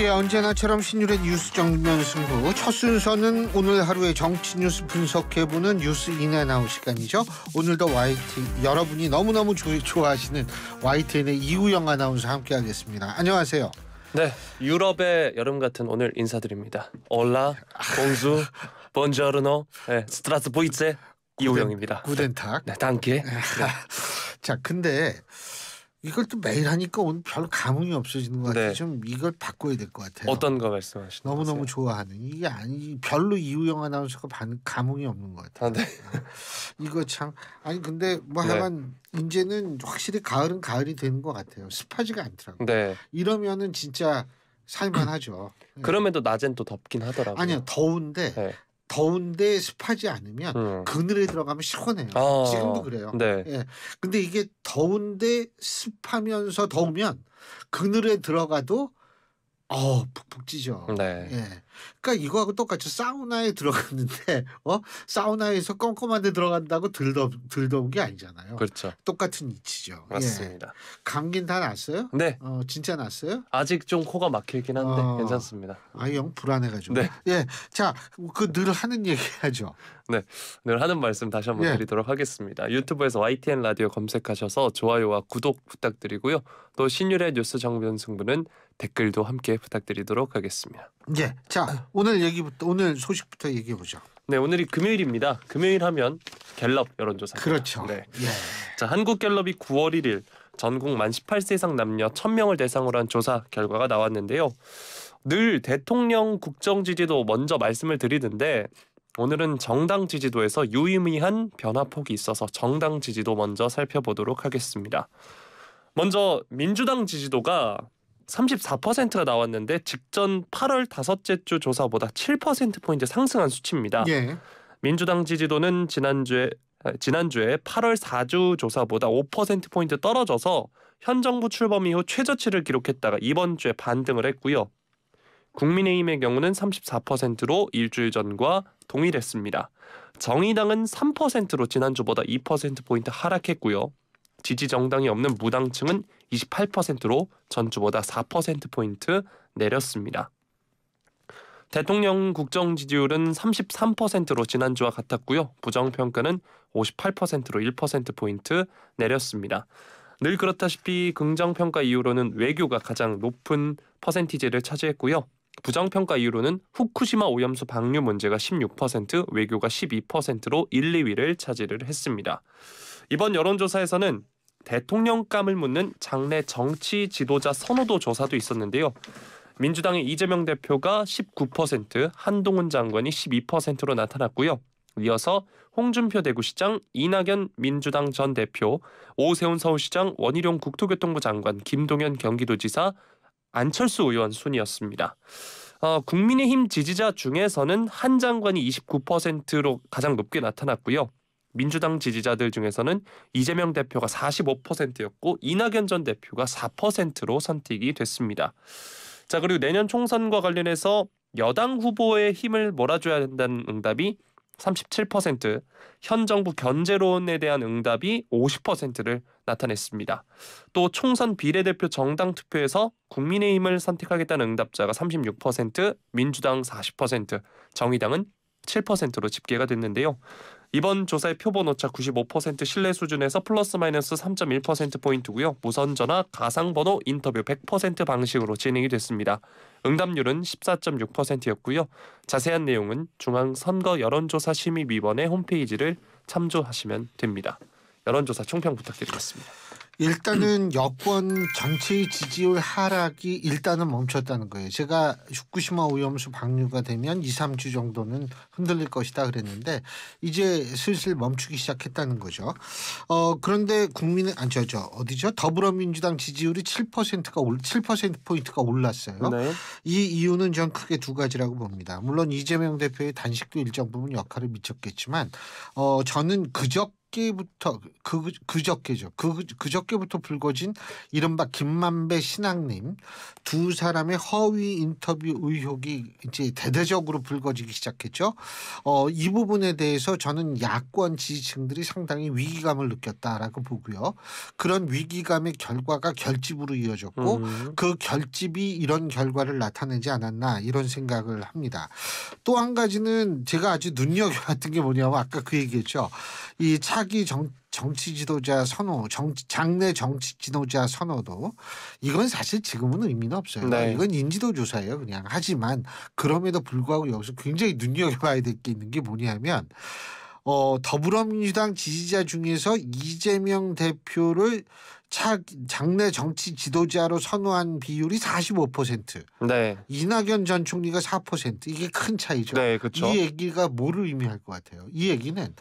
예, 언제나처럼 신율의 뉴스 정면 승부. 첫 순서는 오늘 하루의 정치 뉴스 분석해보는 뉴스 인앤아웃 시간이죠. 오늘도 YT 여러분이 너무너무 좋아하시는 YTN의 이우영 아나운서 함께하겠습니다. 안녕하세요. 네, 유럽의 여름 같은 오늘 인사드립니다. 올라, 봉주, 본저르노, 네, 스트라스부이체 이우영입니다. 구덴탁. 네, 단케. 네. 자, 근데 이걸 또 매일 하니까 오늘 별로 감흥이 없어지는 것 같아요. 네. 좀 이걸 바꿔야 될 것 같아요. 어떤 거 말씀하시는 거세요? 너무너무 좋아하는 이게 아니 별로 이우영 아나운서가 감흥이 없는 것 같아요. 아, 네. 이거 참 아니 근데 뭐 하면 이제는 확실히 가을은 가을이 되는 것 같아요. 습하지가 않더라고요. 네. 이러면은 진짜 살만하죠. 그럼에도 낮엔 또 덥긴 하더라고요. 아니요, 더운데 네. 더운데 습하지 않으면 그늘에 들어가면 시원해요. 지금도 그래요. 네. 예. 근데 이게 더운데 습하면서 더우면 그늘에 들어가도 푹푹 찌죠. 네. 예. 그러니까 이거하고 똑같이 사우나에 들어갔는데 사우나에서 껌껌한데 들어간다고 덜 더운 게 아니잖아요. 그렇죠. 똑같은 이치죠. 맞습니다. 예. 감기는 다 났어요? 네. 진짜 났어요? 아직 좀 코가 막히긴 한데 괜찮습니다. 영 불안해가지고. 네. 예. 자, 그 늘 하는 얘기 하죠. 네, 늘 하는 말씀 다시 한번 드리도록 하겠습니다. 유튜브에서 YTN 라디오 검색하셔서 좋아요와 구독 부탁드리고요. 또 신율의 뉴스 정면 승부는 댓글도 함께 부탁드리도록 하겠습니다. 예, 자 오늘 소식부터 얘기해 보죠. 네, 오늘이 금요일입니다. 금요일 하면 갤럽 여론조사. 그렇죠. 네. 예. 자, 한국갤럽이 9월 1일 전국 만 18세 이상 남녀 1,000명을 대상으로 한 조사 결과가 나왔는데요. 늘 대통령 국정 지지도 먼저 말씀을 드리는데 오늘은 정당 지지도에서 유의미한 변화폭이 있어서 정당 지지도 먼저 살펴보도록 하겠습니다. 먼저 민주당 지지도가 34%가 나왔는데 직전 8월 다섯째 주 조사보다 7%포인트 상승한 수치입니다. 예. 민주당 지지도는 지난주에 8월 4주 조사보다 5%포인트 떨어져서 현 정부 출범 이후 최저치를 기록했다가 이번 주에 반등을 했고요. 국민의힘의 경우는 34%로 일주일 전과 동일했습니다. 정의당은 3%로 지난주보다 2%포인트 하락했고요. 지지 정당이 없는 무당층은 28%로 전주보다 4%포인트 내렸습니다. 대통령 국정 지지율은 33%로 지난주와 같았고요. 부정평가는 58%로 1%포인트 내렸습니다. 늘 그렇다시피 긍정평가 이후로는 외교가 가장 높은 퍼센티지를 차지했고요. 부정평가 이후로는 후쿠시마 오염수 방류 문제가 16%, 외교가 12%로 1, 2위를 차지를 했습니다. 이번 여론조사에서는 대통령감을 묻는 장내 정치 지도자 선호도 조사도 있었는데요. 민주당의 이재명 대표가 19%, 한동훈 장관이 12%로 나타났고요. 이어서 홍준표 대구시장, 이낙연 민주당 전 대표, 오세훈 서울시장, 원희룡 국토교통부 장관, 김동연 경기도지사, 안철수 의원 순이었습니다. 국민의힘 지지자 중에서는 한 장관이 29%로 가장 높게 나타났고요. 민주당 지지자들 중에서는 이재명 대표가 45%였고 이낙연 전 대표가 4%로 선택이 됐습니다. 자, 그리고 내년 총선과 관련해서 여당 후보의 힘을 몰아줘야 된다는 응답이 37%, 현 정부 견제론에 대한 응답이 50%를 나타냈습니다. 또 총선 비례대표 정당 투표에서 국민의힘을 선택하겠다는 응답자가 36%, 민주당 40%, 정의당은 7%로 집계가 됐는데요. 이번 조사의 표본 오차 95% 신뢰 수준에서 플러스 마이너스 3.1%포인트고요. 무선전화, 가상번호, 인터뷰 100% 방식으로 진행이 됐습니다. 응답률은 14.6%였고요. 자세한 내용은 중앙선거 여론조사 심의위원회 홈페이지를 참조하시면 됩니다. 여론조사 총평 부탁드리겠습니다. 일단은 여권 전체의 지지율 하락이 일단은 멈췄다는 거예요. 제가 후쿠시마 오염수 방류가 되면 2, 3주 정도는 흔들릴 것이다 그랬는데 이제 슬슬 멈추기 시작했다는 거죠. 그런데 더불어민주당 지지율이 7%포인트가 올랐어요. 네. 이 이유는 전 크게 두 가지라고 봅니다. 물론 이재명 대표의 단식도 일정 부분 역할을 미쳤겠지만 저는 그저 그저께부터 그저께죠. 그저께부터 불거진 이른바 김만배 신앙님 두 사람의 허위 인터뷰 의혹이 이제 대대적으로 불거지기 시작했죠. 이 부분에 대해서 저는 야권 지지층들이 상당히 위기감을 느꼈다라고 보고요. 그런 위기감의 결과가 결집으로 이어졌고 그 결집이 이런 결과를 나타내지 않았나 이런 생각을 합니다. 또 한 가지는 제가 아주 눈여겨봤던 게 뭐냐면 아까 그 얘기했죠. 이 차기 정치 지도자 선호, 장내 정치 지도자 선호도 이건 사실 지금은 의미는 없어요. 네. 이건 인지도 조사예요, 그냥. 하지만 그럼에도 불구하고 여기서 굉장히 눈여겨봐야 될 게 있는 게 뭐냐면 더불어민주당 지지자 중에서 이재명 대표를 장내 정치 지도자로 선호한 비율이 45%, 네. 이낙연 전 총리가 4%. 이게 큰 차이죠. 네, 그렇죠. 이 얘기가 뭐를 의미할 것 같아요? 이 얘기는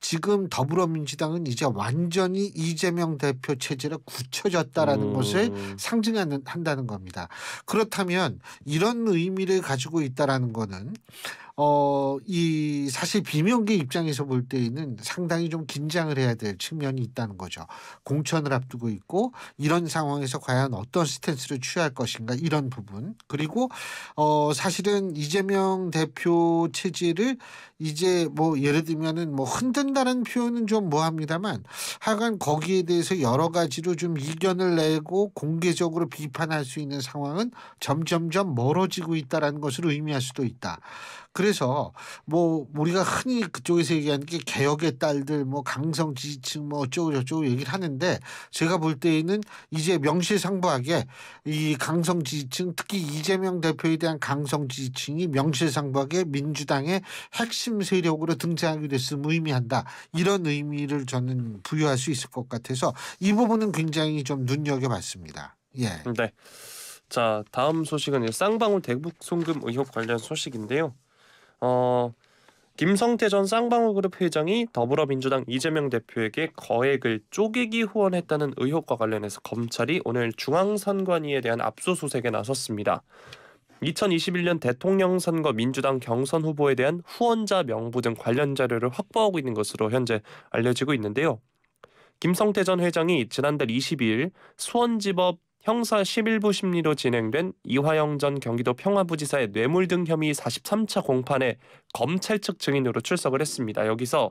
지금 더불어민주당은 이제 완전히 이재명 대표 체제로 굳혀졌다라는 것을 상징한다는 겁니다. 그렇다면 이런 의미를 가지고 있다라는 거는 이 사실 비명계 입장에서 볼 때에는 상당히 좀 긴장을 해야 될 측면이 있다는 거죠. 공천을 앞두고 있고 이런 상황에서 과연 어떤 스탠스를 취할 것인가 이런 부분. 그리고 사실은 이재명 대표 체제를 이제 뭐 예를 들면은 뭐 흔든다는 표현은 좀 뭐합니다만 하여간 거기에 대해서 여러 가지로 좀 이견을 내고 공개적으로 비판할 수 있는 상황은 점점점 멀어지고 있다라는 것을 의미할 수도 있다. 그래서 뭐 우리가 흔히 그쪽에서 얘기하는 게 개혁의 딸들 뭐 강성 지지층 뭐 어쩌고 저쩌고 얘기를 하는데 제가 볼 때에는 이제 명실상부하게 이 강성 지지층 특히 이재명 대표에 대한 강성 지지층이 명실상부하게 민주당의 핵심 세력으로 등장하게 됐음을 의미한다. 이런 의미를 저는 부여할 수 있을 것 같아서 이 부분은 굉장히 좀 눈여겨봤습니다. 예. 네. 자, 다음 소식은 쌍방울 대북 송금 의혹 관련 소식인데요. 김성태 전 쌍방울그룹 회장이 더불어민주당 이재명 대표에게 거액을 쪼개기 후원했다는 의혹과 관련해서 검찰이 오늘 중앙선관위에 대한 압수수색에 나섰습니다. 2021년 대통령 선거 민주당 경선 후보에 대한 후원자 명부 등 관련 자료를 확보하고 있는 것으로 현재 알려지고 있는데요. 김성태 전 회장이 지난달 22일 수원지법 형사 11부 심리로 진행된 이화영 전 경기도 평화부지사의 뇌물 등 혐의 43차 공판에 검찰 측 증인으로 출석을 했습니다. 여기서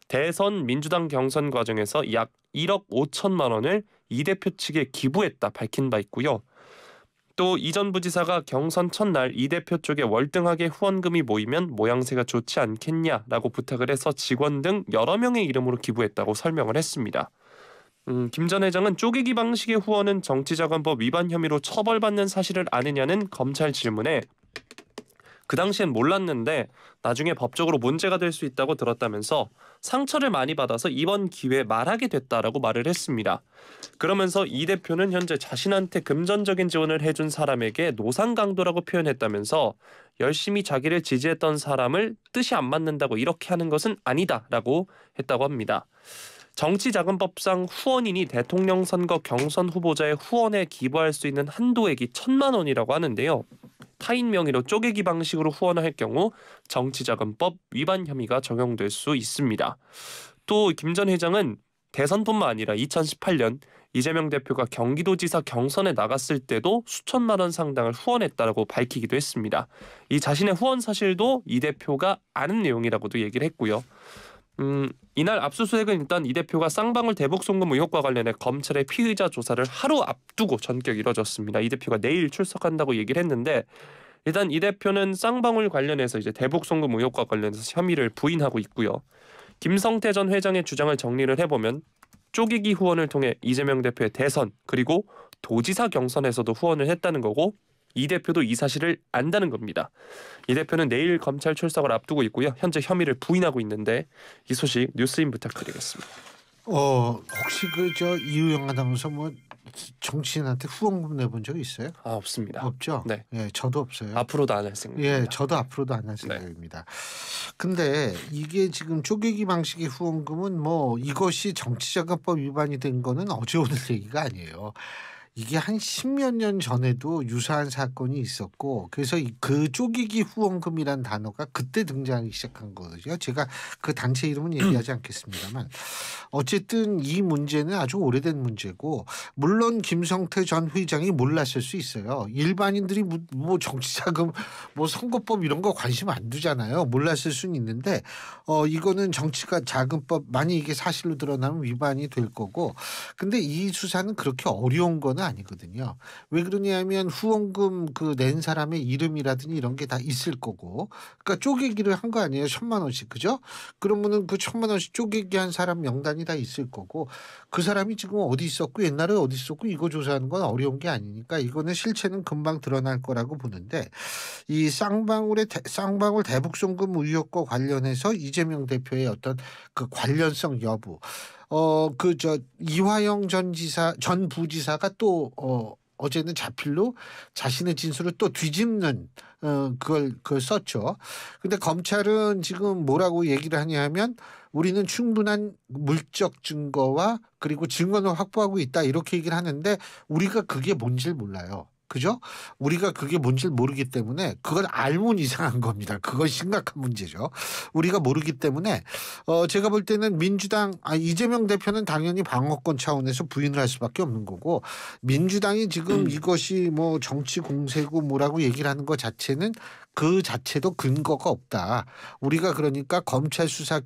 대선 민주당 경선 과정에서 약 1억 5천만 원을 이 대표 측에 기부했다 밝힌 바 있고요. 또 이 전 부지사가 경선 첫날 이 대표 쪽에 월등하게 후원금이 모이면 모양새가 좋지 않겠냐라고 부탁을 해서 직원 등 여러 명의 이름으로 기부했다고 설명을 했습니다. 김 전 회장은 쪼개기 방식의 후원은 정치자금법 위반 혐의로 처벌받는 사실을 아느냐는 검찰 질문에 그 당시엔 몰랐는데 나중에 법적으로 문제가 될 수 있다고 들었다면서 상처를 많이 받아서 이번 기회에 말하게 됐다라고 말을 했습니다. 그러면서 이 대표는 현재 자신한테 금전적인 지원을 해준 사람에게 노상강도라고 표현했다면서 열심히 자기를 지지했던 사람을 뜻이 안 맞는다고 이렇게 하는 것은 아니다라고 했다고 합니다. 정치자금법상 후원인이 대통령 선거 경선 후보자의 후원에 기부할 수 있는 한도액이 1,000만 원이라고 하는데요. 타인 명의로 쪼개기 방식으로 후원을 할 경우 정치자금법 위반 혐의가 적용될 수 있습니다. 또 김 전 회장은 대선뿐만 아니라 2018년 이재명 대표가 경기도지사 경선에 나갔을 때도 수천만 원 상당을 후원했다라고 밝히기도 했습니다. 이 자신의 후원 사실도 이 대표가 아는 내용이라고도 얘기를 했고요. 이날 압수수색은 일단 이 대표가 쌍방울 대북 송금 의혹과 관련해 검찰의 피의자 조사를 하루 앞두고 전격 이뤄졌습니다. 이 대표가 내일 출석한다고 얘기를 했는데 일단 이 대표는 쌍방울 관련해서 이제 대북 송금 의혹과 관련해서 혐의를 부인하고 있고요. 김성태 전 회장의 주장을 정리를 해보면 쪼개기 후원을 통해 이재명 대표의 대선 그리고 도지사 경선에서도 후원을 했다는 거고 이 대표도 이 사실을 안다는 겁니다. 이 대표는 내일 검찰 출석을 앞두고 있고요. 현재 혐의를 부인하고 있는데 이 소식 뉴스인 부탁드리겠습니다. 혹시 저 이우영 아나운서 뭐 정치인한테 후원금 내본 적 있어요? 없습니다. 없죠? 네. 예, 저도 없어요. 앞으로도 안 할 생각입니다. 예, 저도 앞으로도 안 할 생각입니다. 근데 이게 지금 쪼개기 방식의 후원금은 뭐 이것이 정치자금법 위반이 된 거는 어제 오늘 얘기가 아니에요. 이게 한 십몇 년 전에도 유사한 사건이 있었고 그래서 그 쪼개기 후원금이란 단어가 그때 등장하기 시작한 거죠. 제가 그 단체 이름은 얘기하지 않겠습니다만 어쨌든 이 문제는 아주 오래된 문제고 물론 김성태 전 회장이 몰랐을 수 있어요. 일반인들이 뭐 정치자금 뭐 선거법 이런 거 관심 안 두잖아요. 몰랐을 수는 있는데 이거는 정치가 자금법 만약 이게 사실로 드러나면 위반이 될 거고 근데 이 수사는 그렇게 어려운 건 아니거든요. 왜 그러냐면 후원금 그 낸 사람의 이름이라든지 이런 게 다 있을 거고 그러니까 쪼개기를 한 거 아니에요. 1,000만 원씩 그죠? 그러면은 그 1,000만 원씩 쪼개기 한 사람 명단이 다 있을 거고 그 사람이 지금 어디 있었고 옛날에 어디 있었고 이거 조사하는 건 어려운 게 아니니까 이거는 실체는 금방 드러날 거라고 보는데 이 쌍방울 대북송금 의혹과 관련해서 이재명 대표의 어떤 그 관련성 여부 이화영 전 부지사가 또 어제는 자필로 자신의 진술을 또 뒤집는 그걸 썼죠. 근데 검찰은 지금 뭐라고 얘기를 하냐면 우리는 충분한 물적 증거와 그리고 증언을 확보하고 있다 이렇게 얘기를 하는데 우리가 그게 뭔지를 몰라요. 그죠? 우리가 그게 뭔지를 모르기 때문에 그걸 알면 이상한 겁니다. 그건 심각한 문제죠. 우리가 모르기 때문에 제가 볼 때는 이재명 대표는 당연히 방어권 차원에서 부인을 할 수밖에 없는 거고 민주당이 지금 이것이 뭐 정치 공세고 뭐라고 얘기를 하는 것 자체는 그 자체도 근거가 없다. 우리가 그러니까 검찰 수사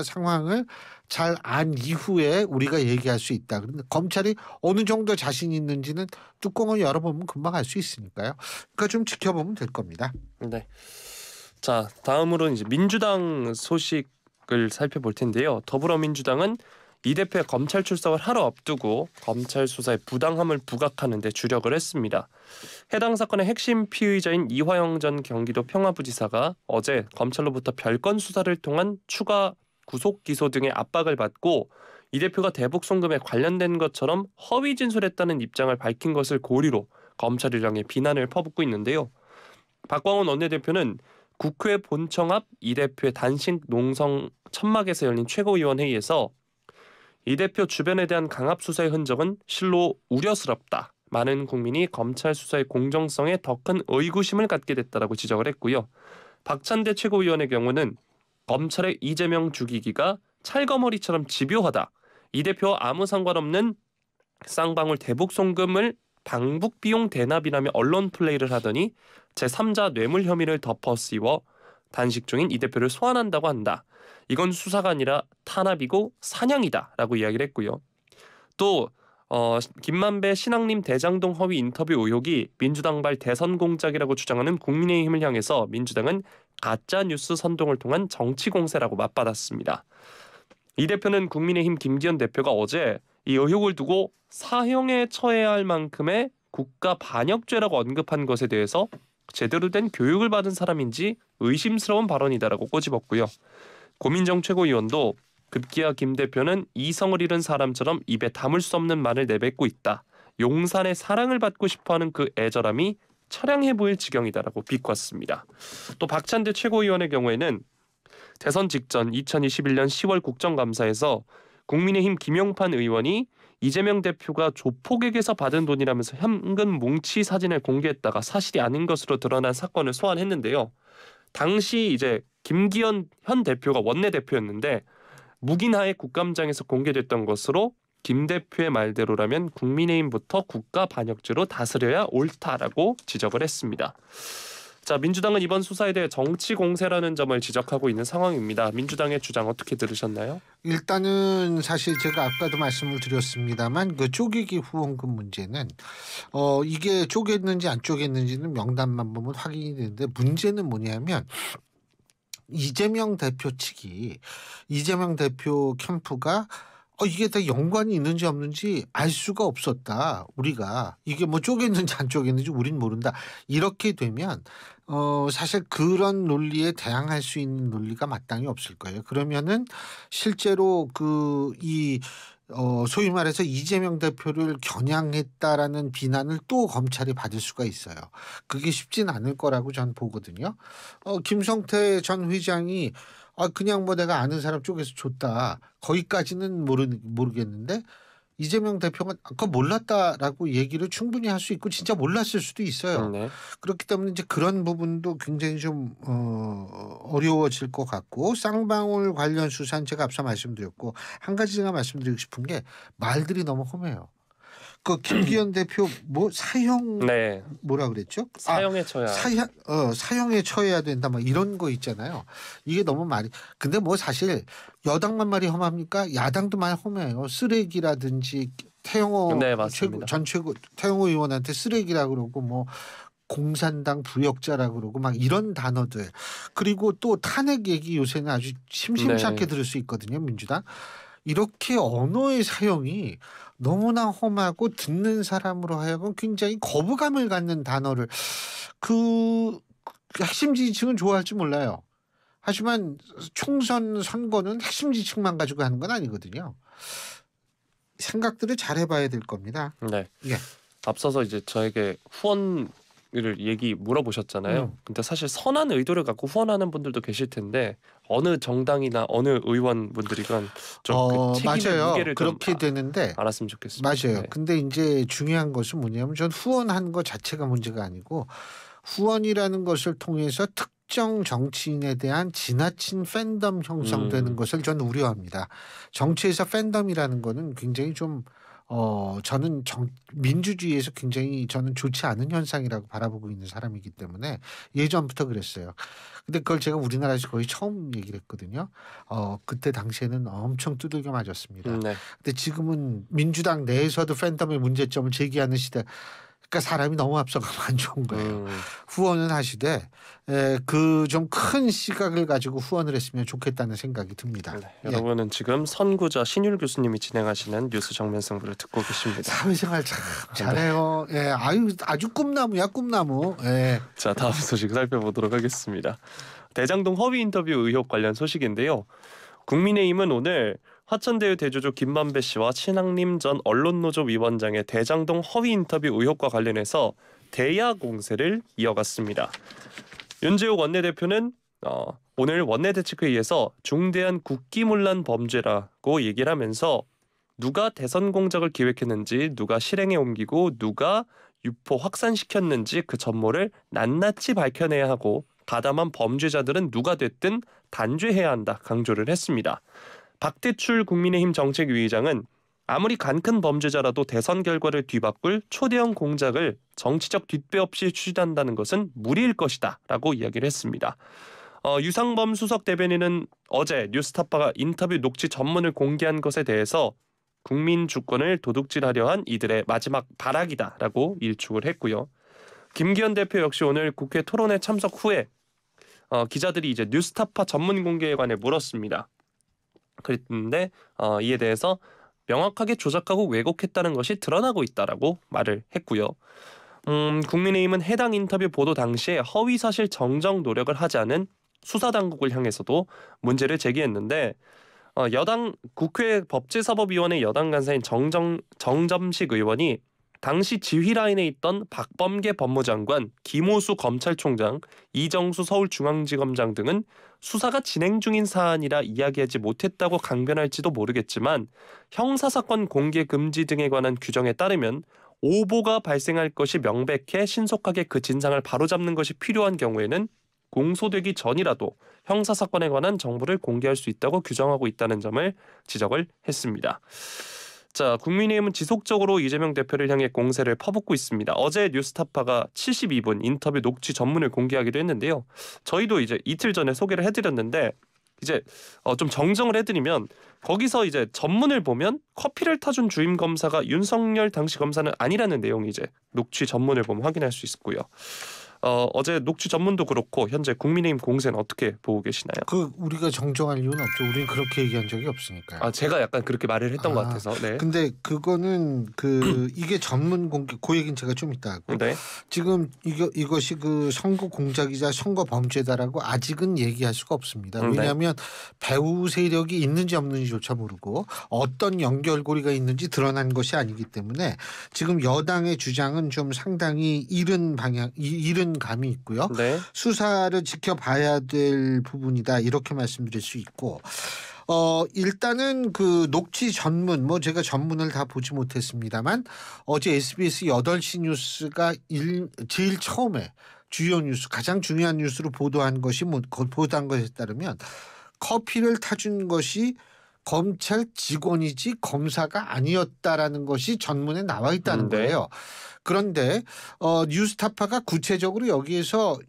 상황을 잘 안 이후에 우리가 얘기할 수 있다. 그런데 검찰이 어느 정도 자신 있는지는 뚜껑을 열어보면 금방 알 수 있으니까요. 그러니까 좀 지켜보면 될 겁니다. 네. 자, 다음으로는 이제 민주당 소식을 살펴볼 텐데요. 더불어민주당은 이 대표의 검찰 출석을 하루 앞두고 검찰 수사의 부당함을 부각하는 데 주력을 했습니다. 해당 사건의 핵심 피의자인 이화영 전 경기도 평화부지사가 어제 검찰로부터 별건 수사를 통한 추가 구속 기소 등의 압박을 받고 이 대표가 대북 송금에 관련된 것처럼 허위 진술했다는 입장을 밝힌 것을 고리로 검찰을 향해 비난을 퍼붓고 있는데요. 박광원 원내대표는 국회 본청 앞 이 대표의 단식 농성 천막에서 열린 최고위원회의에서 이 대표 주변에 대한 강압 수사의 흔적은 실로 우려스럽다. 많은 국민이 검찰 수사의 공정성에 더 큰 의구심을 갖게 됐다라고 지적을 했고요. 박찬대 최고위원의 경우는 검찰의 이재명 죽이기가 찰거머리처럼 집요하다. 이 대표와 아무 상관없는 쌍방울 대북 송금을 방북 비용 대납이라며 언론 플레이를 하더니 제3자 뇌물 혐의를 덮어 씌워 단식 중인 이 대표를 소환한다고 한다. 이건 수사가 아니라 탄압이고 사냥이다라고 이야기를 했고요. 또 김만배 신앙림 대장동 허위 인터뷰 의혹이 민주당발 대선 공작이라고 주장하는 국민의힘을 향해서 민주당은 가짜 뉴스 선동을 통한 정치 공세라고 맞받았습니다. 이 대표는 국민의힘 김기현 대표가 어제 이 의혹을 두고 사형에 처해야 할 만큼의 국가 반역죄라고 언급한 것에 대해서 제대로 된 교육을 받은 사람인지 의심스러운 발언이다라고 꼬집었고요. 고민정 최고위원도 급기야 김 대표는 이성을 잃은 사람처럼 입에 담을 수 없는 말을 내뱉고 있다. 용산의 사랑을 받고 싶어하는 그 애절함이 처량해 보일 지경이다라고 비꼬았습니다. 또 박찬대 최고위원의 경우에는 대선 직전 2021년 10월 국정감사에서 국민의힘 김용판 의원이 이재명 대표가 조폭에게서 받은 돈이라면서 현금 뭉치 사진을 공개했다가 사실이 아닌 것으로 드러난 사건을 소환했는데요. 당시 이제 김기현 현 대표가 원내대표였는데 묵인하에 국감장에서 공개됐던 것으로 김 대표의 말대로라면 국민의힘부터 국가 반역죄로 다스려야 옳다라고 지적을 했습니다. 자, 민주당은 이번 수사에 대해 정치 공세라는 점을 지적하고 있는 상황입니다. 민주당의 주장 어떻게 들으셨나요? 일단은 사실 제가 아까도 말씀을 드렸습니다만 그 쪼개기 후원금 문제는 이게 쪼갰는지 안 쪼갰는지는 명단만 보면 확인이 되는데 문제는 뭐냐면 이재명 대표 측이 이재명 대표 캠프가 이게 다 연관이 있는지 없는지 알 수가 없었다. 우리가 이게 뭐 쪼갰는지 안 쪼갰는지 우린 모른다. 이렇게 되면 사실 그런 논리에 대항할 수 있는 논리가 마땅히 없을 거예요. 그러면은 실제로 소위 말해서 이재명 대표를 겨냥했다라는 비난을 또 검찰이 받을 수가 있어요. 그게 쉽진 않을 거라고 전 보거든요. 김성태 전 회장이 그냥 뭐 내가 아는 사람 쪽에서 줬다. 거기까지는 모르겠는데 이재명 대표가 아까 몰랐다라고 얘기를 충분히 할 수 있고 진짜 몰랐을 수도 있어요. 네. 그렇기 때문에 이제 그런 부분도 굉장히 좀 어려워질 것 같고 쌍방울 관련 수사는 제가 앞서 말씀드렸고 한 가지 제가 말씀드리고 싶은 게 말들이 너무 험해요. 그 김기현 대표 뭐 사형 네. 뭐라 그랬죠? 사형에 처야. 사형에 처해야 된다 막 이런 거 있잖아요. 이게 너무 말이 근데 뭐 사실 여당만 말이 험합니까? 야당도 말 험해요. 쓰레기라든지 태영호 네, 맞습니다. 전 최고 태영호 의원한테 쓰레기라 그러고 뭐 공산당 부역자라 그러고 막 이런 단어들 그리고 또 탄핵 얘기 요새는 아주 심심치 않게 네. 들을 수 있거든요. 민주당 이렇게 언어의 사용이 너무나 험하고 듣는 사람으로 하여금 굉장히 거부감을 갖는 단어를 그 핵심 지지층은 좋아할지 몰라요. 하지만 총선 선거는 핵심 지지층만 가지고 하는 건 아니거든요. 생각들을 잘 해봐야 될 겁니다. 네. 예. 앞서서 이제 저에게 후원을 물어보셨잖아요. 근데 사실 선한 의도를 갖고 후원하는 분들도 계실 텐데 어느 정당이나 어느 의원분들이건 좀 그 책임의 맞아요. 무게를 그렇게 좀 되는데 알았으면 좋겠습니다. 맞아요. 네. 근데 이제 중요한 것은 뭐냐면 전 후원하는 것 자체가 문제가 아니고 후원이라는 것을 통해서 특정 정치인에 대한 지나친 팬덤 형성되는 것을 저는 우려합니다. 정치에서 팬덤이라는 거는 굉장히 좀 저는 민주주의에서 굉장히 저는 좋지 않은 현상이라고 바라보고 있는 사람이기 때문에 예전부터 그랬어요. 근데 그걸 제가 우리나라에서 거의 처음 얘기를 했거든요. 그때 당시에는 엄청 두들겨 맞았습니다. 네. 근데 지금은 민주당 내에서도 팬덤의 문제점을 제기하는 시대. 그러니까 사람이 너무 앞서가면 안 좋은 거예요. 후원은 하시되 그 좀 큰 시각을 가지고 후원을 했으면 좋겠다는 생각이 듭니다. 네. 여러분은 지금 선구자 신율 교수님이 진행하시는 뉴스 정면 승부를 듣고 계십니다. 사회생활 참 잘해요. 예, 아주 꿈나무야 꿈나무. 예. 자, 다음 소식 살펴보도록 하겠습니다. 대장동 허위 인터뷰 의혹 관련 소식인데요. 국민의힘은 오늘 화천대유 대주주 김만배 씨와 신학림 전 언론노조 위원장의 대장동 허위 인터뷰 의혹과 관련해서 대야 공세를 이어갔습니다. 윤재욱 원내대표는 오늘 원내대책회의에서 중대한 국기문란 범죄라고 얘기를 하면서 누가 대선 공작을 기획했는지, 누가 실행에 옮기고 누가 유포 확산시켰는지 그 전모를 낱낱이 밝혀내야 하고 가담한 범죄자들은 누가 됐든 단죄해야 한다 강조를 했습니다. 박대출 국민의힘 정책위의장은 아무리 간큰 범죄자라도 대선 결과를 뒤바꿀 초대형 공작을 정치적 뒷배 없이 추진한다는 것은 무리일 것이다 라고 이야기를 했습니다. 유상범 수석 대변인은 어제 뉴스타파가 인터뷰 녹취 전문을 공개한 것에 대해서 국민 주권을 도둑질하려 한 이들의 마지막 발악이다라고 일축을 했고요. 김기현 대표 역시 오늘 국회 토론회 참석 후에 기자들이 이제 뉴스타파 전문 공개에 관해 물었습니다. 그랬는데 이에 대해서 명확하게 조작하고 왜곡했다는 것이 드러나고 있다라고 말을 했고요. 국민의힘은 해당 인터뷰 보도 당시에 허위사실 정정 노력을 하지 않은 수사당국을 향해서도 문제를 제기했는데 여당 국회 법제사법위원회 여당 간사인 정점식 의원이 당시 지휘 라인에 있던 박범계 법무장관, 김호수 검찰총장, 이정수 서울중앙지검장 등은 수사가 진행 중인 사안이라 이야기하지 못했다고 강변할지도 모르겠지만 형사사건 공개 금지 등에 관한 규정에 따르면 오보가 발생할 것이 명백해 신속하게 그 진상을 바로잡는 것이 필요한 경우에는 공소되기 전이라도 형사사건에 관한 정보를 공개할 수 있다고 규정하고 있다는 점을 지적을 했습니다. 자, 국민의힘은 지속적으로 이재명 대표를 향해 공세를 퍼붓고 있습니다. 어제 뉴스타파가 72분 인터뷰 녹취 전문을 공개하기도 했는데요. 저희도 이제 이틀 전에 소개를 해드렸는데 이제 좀 정정을 해드리면 거기서 이제 전문을 보면 커피를 타준 주임 검사가 윤석열 당시 검사는 아니라는 내용이 이제 녹취 전문을 보면 확인할 수 있고요. 어제 녹취 전문도 그렇고 현재 국민의힘 공세는 어떻게 보고 계시나요? 우리가 정정할 이유는 없죠. 우리는 그렇게 얘기한 적이 없으니까요. 제가 약간 그렇게 말을 했던 것 같아서. 네. 근데 그거는 이게 전문 공개 그 얘기는 제가 좀 이따 하고 네. 지금 이것이 그 선거 공작이자 선거 범죄다라고 아직은 얘기할 수가 없습니다. 왜냐하면 배후 세력이 있는지 없는지조차 모르고 어떤 연결고리가 있는지 드러난 것이 아니기 때문에 지금 여당의 주장은 좀 상당히 이른 감이 있고요. 네. 수사를 지켜봐야 될 부분이다 이렇게 말씀드릴 수 있고 일단은 그 녹취 전문 제가 전문을 다 보지 못했습니다만 어제 SBS 8시 뉴스가 제일 처음에 주요 뉴스 가장 중요한 뉴스로 보도한 것에 따르면 커피를 타준 것이 검찰 직원이지 검사가 아니었다라는 것이 전문에 나와 있다는 네. 거예요. 그런데 뉴스타파가 구체적으로 여기에서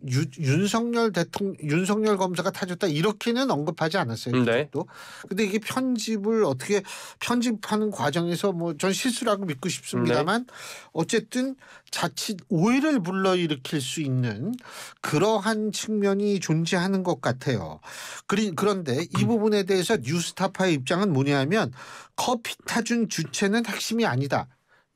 윤석열 검사가 타줬다 이렇게는 언급하지 않았어요. 네. 그쪽도. 근데 이게 편집을 어떻게 편집하는 과정에서 전 실수라고 믿고 싶습니다만 어쨌든 자칫 오해를 불러일으킬 수 있는 그러한 측면이 존재하는 것 같아요. 그런데 이 부분에 대해서 뉴스타파의 입장은 뭐냐면 커피 타준 주체는 핵심이 아니다.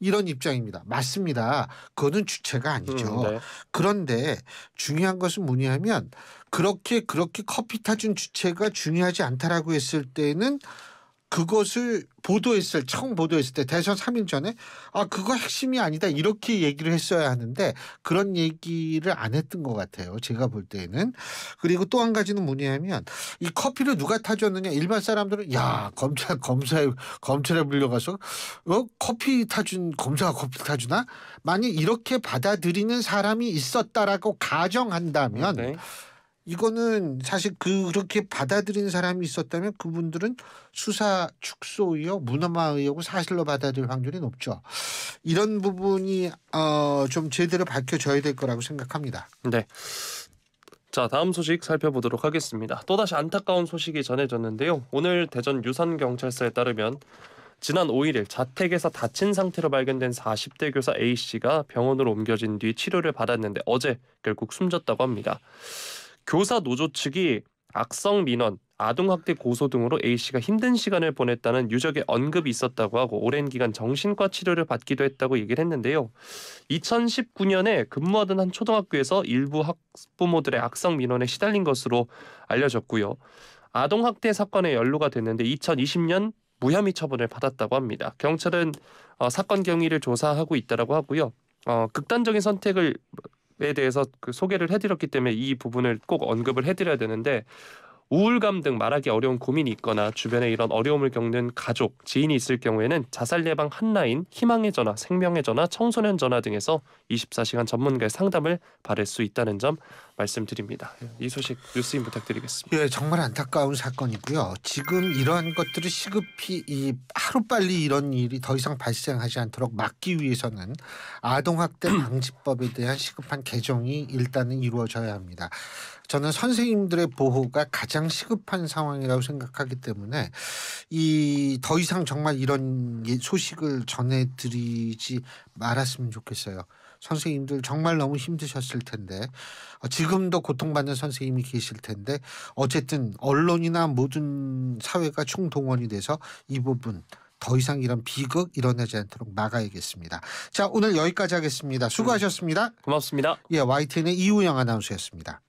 이런 입장입니다. 맞습니다. 그거는 주체가 아니죠. 네. 그런데 중요한 것은 뭐냐면 그렇게 커피 타준 주체가 중요하지 않다라고 했을 때는 그것을 처음 보도했을 때 대선 3일 전에 그거 핵심이 아니다 이렇게 얘기를 했어야 하는데 그런 얘기를 안 했던 것 같아요. 제가 볼 때는. 그리고 또 한 가지는 뭐냐면 이 커피를 누가 타줬느냐 일반 사람들은 검찰에 불려가서 커피 타준 검사가 커피 타주나 만약 이렇게 받아들이는 사람이 있었다라고 가정한다면 네. 이거는 사실 그렇게 받아들인 사람이 있었다면 그분들은 수사 축소 의혹, 무혐의 의혹을 사실로 받아들일 확률이 높죠. 이런 부분이 좀 제대로 밝혀져야 될 거라고 생각합니다. 네. 자, 다음 소식 살펴보도록 하겠습니다. 또다시 안타까운 소식이 전해졌는데요. 오늘 대전 유선경찰서에 따르면 지난 5일 자택에서 다친 상태로 발견된 40대 교사 A씨가 병원으로 옮겨진 뒤 치료를 받았는데 어제 결국 숨졌다고 합니다. 교사 노조 측이 악성 민원, 아동학대 고소 등으로 A씨가 힘든 시간을 보냈다는 유족의 언급이 있었다고 하고 오랜 기간 정신과 치료를 받기도 했다고 얘기를 했는데요. 2019년에 근무하던 한 초등학교에서 일부 학부모들의 악성 민원에 시달린 것으로 알려졌고요. 아동학대 사건에 연루가 됐는데 2020년 무혐의 처분을 받았다고 합니다. 경찰은 사건 경위를 조사하고 있다고 하고요. 극단적인 선택을 에 대해서 소개를 해드렸기 때문에 이 부분을 꼭 언급을 해드려야 되는데 우울감 등 말하기 어려운 고민이 있거나 주변에 이런 어려움을 겪는 가족, 지인이 있을 경우에는 자살 예방 한라인, 희망의 전화, 생명의 전화, 청소년 전화 등에서 24시간 전문가의 상담을 받을 수 있다는 점 말씀드립니다. 이 소식 뉴스인 부탁드리겠습니다. 예, 정말 안타까운 사건이고요. 지금 이러한 것들을 시급히 하루빨리 이런 일이 더 이상 발생하지 않도록 막기 위해서는 아동학대 방지법에 대한 시급한 개정이 일단은 이루어져야 합니다. 저는 선생님들의 보호가 가장 시급한 상황이라고 생각하기 때문에 더 이상 정말 이런 소식을 전해드리지 말았으면 좋겠어요. 선생님들 정말 너무 힘드셨을 텐데 지금도 고통받는 선생님이 계실 텐데 어쨌든 언론이나 모든 사회가 총동원이 돼서 이 부분 더 이상 이런 비극 일어나지 않도록 막아야겠습니다. 자, 오늘 여기까지 하겠습니다. 수고하셨습니다. 고맙습니다. 예, YTN의 이우영 아나운서였습니다.